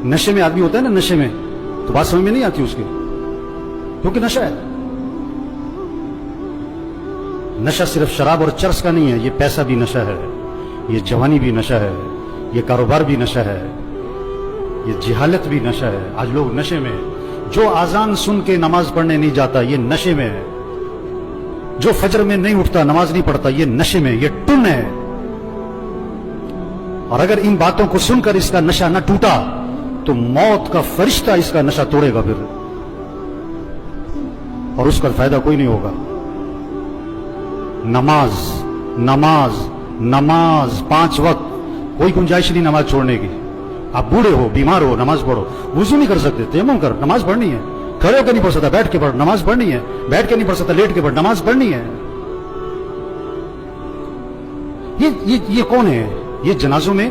نشے میں آدمی ہوتا ہے نا، نشے میں تو بات سمجھ میں نہیں آتی اس کی، کیونکہ نشہ ہے۔ نشہ صرف شراب اور چرس کا نہیں ہے، یہ پیسہ بھی نشہ ہے، یہ جوانی بھی نشہ ہے، یہ کاروبار بھی نشہ ہے، یہ جہالت بھی نشہ ہے۔ آج لوگ نشے میں، جو اذان سن کے نماز پڑھنے نہیں جاتا یہ نشے میں ہے، جو فجر میں نہیں اٹھتا نماز نہیں پڑھتا یہ نشے میں، یہ ٹن ہے۔ اور اگر ان باتوں کو سن کر اس کا نشہ نہ ٹوٹا تو موت کا فرشتہ اس کا نشہ توڑے گا پھر، اور اس کا فائدہ کوئی نہیں ہوگا۔ نماز نماز نماز 5 وقت، کوئی گنجائش نہیں نماز چھوڑنے کی۔ آپ بوڑھے ہو، بیمار ہو، نماز پڑھو، وضو نہیں کر سکتے تیمم کر، نماز پڑھنی ہے۔ کھڑے ہو کے نہیں پڑھ سکتا بیٹھ کے پڑھ، نماز پڑھنی ہے۔ بیٹھ کے نہیں پڑھ سکتا لیٹ کے پڑھ، نماز پڑھنی ہے۔ یہ کون ہے؟ یہ جنازوں میں